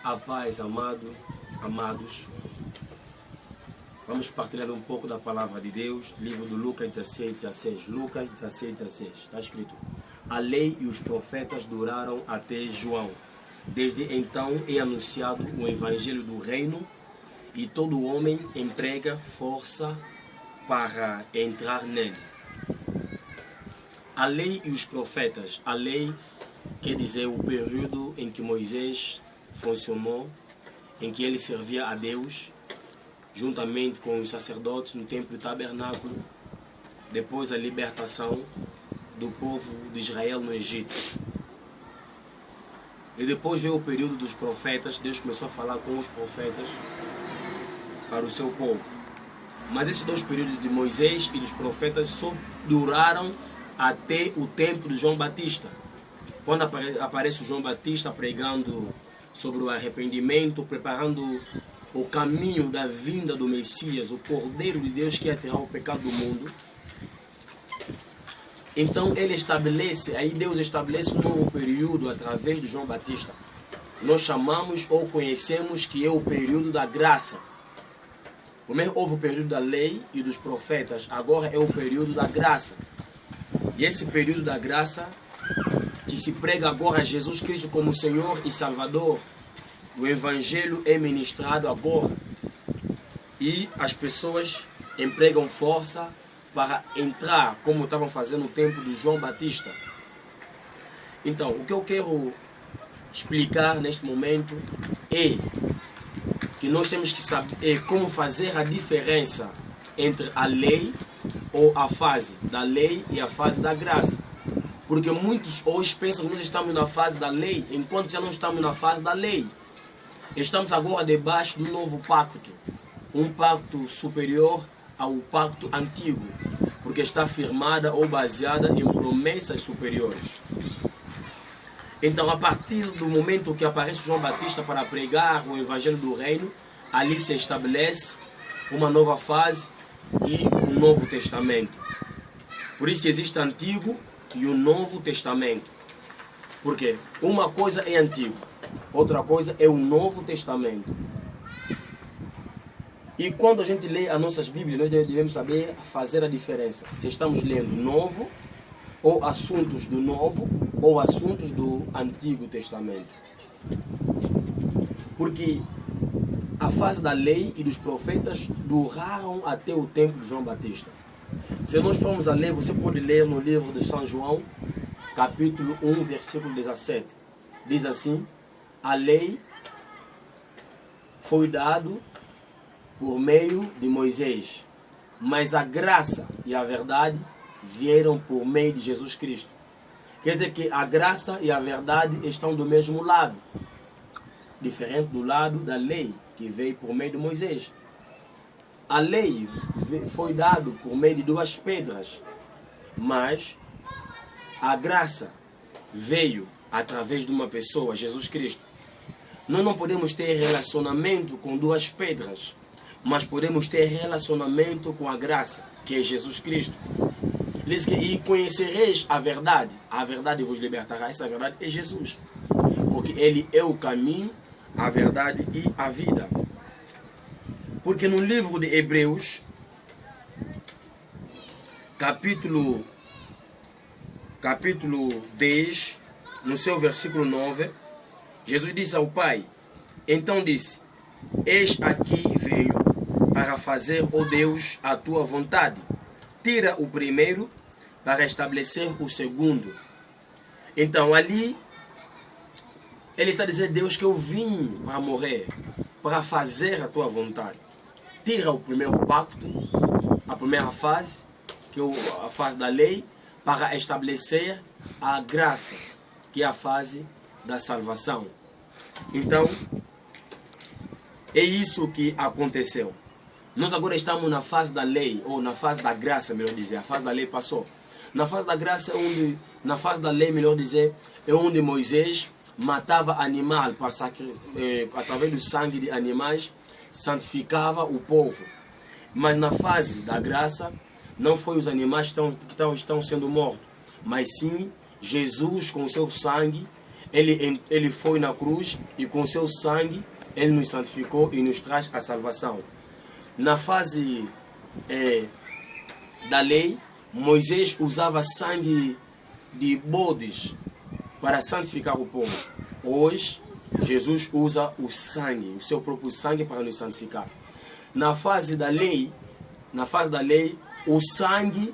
A paz, amados. Vamos partilhar um pouco da palavra de Deus, livro do Lucas 16:16. Lucas 16:16. Está escrito: a lei e os profetas duraram até João. Desde então é anunciado o evangelho do reino e todo homem emprega força para entrar nele. A lei e os profetas. A lei quer dizer o período em que Moisés funcionou, em que ele servia a Deus, juntamente com os sacerdotes no templo e tabernáculo, depois a libertação do povo de Israel no Egito. E depois veio o período dos profetas. Deus começou a falar com os profetas para o seu povo. Mas esses dois períodos de Moisés e dos profetas só duraram até o tempo de João Batista. Quando aparece o João Batista pregando sobre o arrependimento, preparando o caminho da vinda do Messias, o Cordeiro de Deus que ia tirar o pecado do mundo. Então Deus estabelece um novo período através de João Batista. Nós chamamos ou conhecemos que é o período da graça. Primeiro houve o período da lei e dos profetas, agora é o período da graça. E esse período da graça, que se prega agora a Jesus Cristo como Senhor e Salvador, o Evangelho é ministrado agora e as pessoas empregam força para entrar, como estavam fazendo no tempo de João Batista. Então, o que eu quero explicar neste momento é que nós temos que saber como fazer a diferença entre a lei ou a fase da lei e a fase da graça. Porque muitos hoje pensam que nós estamos na fase da lei, enquanto já não estamos na fase da lei. Estamos agora debaixo do novo pacto, um pacto superior ao pacto antigo, porque está firmada ou baseada em promessas superiores. Então, a partir do momento que aparece João Batista para pregar o evangelho do reino, ali se estabelece uma nova fase e um novo testamento. Por isso que existe o Antigo e o Novo Testamento. Porque uma coisa é Antigo, outra coisa é o Novo Testamento. E quando a gente lê as nossas Bíblias, nós devemos saber fazer a diferença. Se estamos lendo Novo, ou assuntos do Novo, ou assuntos do Antigo Testamento. Porque a fase da lei e dos profetas duraram até o tempo de João Batista. Se nós formos a ler, você pode ler no livro de São João, capítulo 1, versículo 17. Diz assim: a lei foi dado por meio de Moisés, mas a graça e a verdade vieram por meio de Jesus Cristo. Quer dizer que a graça e a verdade estão do mesmo lado, diferente do lado da lei, que veio por meio de Moisés. A lei foi dada por meio de duas pedras, mas a graça veio através de uma pessoa, Jesus Cristo. Nós não podemos ter relacionamento com duas pedras, mas podemos ter relacionamento com a graça, que é Jesus Cristo. Ele diz que e conhecereis a verdade vos libertará. Essa verdade é Jesus, porque Ele é o caminho, a verdade e a vida. Porque no livro de Hebreus, capítulo 10, no seu versículo 9, Jesus disse ao Pai: então disse, eis aqui venho para fazer, ó Deus, a tua vontade. Tira o primeiro para estabelecer o segundo. Então ali ele está dizendo: Deus, que eu vim para morrer, para fazer a tua vontade. Tira o primeiro pacto, a primeira fase, que é a fase da lei, para estabelecer a graça, que é a fase da salvação. Então, é isso que aconteceu. Nós agora estamos na fase da lei, ou na fase da graça, melhor dizer. A fase da lei passou. Na fase da graça, na fase da lei, melhor dizer, é onde Moisés matava animal para através do sangue de animais, santificava o povo. Mas na fase da graça, não foi os animais que estão sendo mortos, mas sim Jesus com o seu sangue Ele foi na cruz e com seu sangue Ele nos santificou e nos traz a salvação. Na fase da lei, Moisés usava sangue de bodes para santificar o povo. Hoje, Jesus usa o sangue, o seu próprio sangue para nos santificar. Na fase da lei, o sangue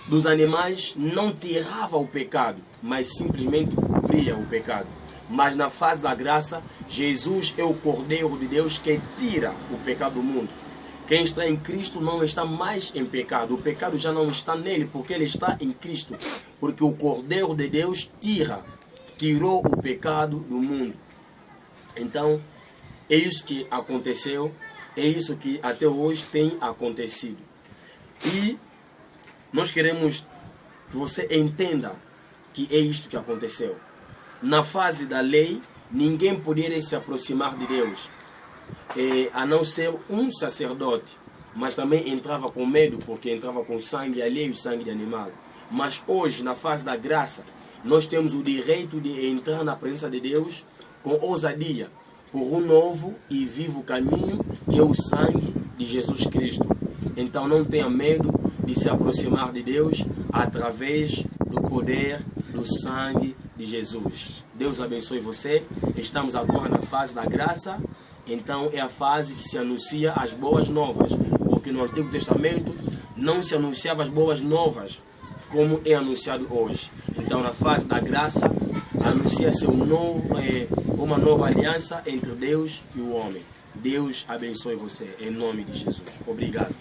dos animais não tirava o pecado, mas simplesmente cobria o pecado. Mas na fase da graça, Jesus é o Cordeiro de Deus que tira o pecado do mundo. Quem está em Cristo não está mais em pecado. O pecado já não está nele, porque ele está em Cristo. Porque o Cordeiro de Deus tirou o pecado do mundo. Então, é isso que aconteceu, é isso que até hoje tem acontecido. E nós queremos que você entenda que é isto que aconteceu. Na fase da lei, ninguém poderia se aproximar de Deus, a não ser um sacerdote, mas também entrava com medo, porque entrava com sangue alheio, sangue de animal. Mas hoje, na fase da graça, nós temos o direito de entrar na presença de Deus com ousadia, por um novo e vivo caminho, que é o sangue de Jesus Cristo. Então não tenha medo de se aproximar de Deus através do poder do sangue de Jesus. Deus abençoe você. Estamos agora na fase da graça. Então é a fase que se anuncia as boas novas, porque no Antigo Testamento não se anunciava as boas novas como é anunciado hoje. Então na fase da graça anuncia-se uma nova aliança entre Deus e o homem. Deus abençoe você em nome de Jesus. Obrigado.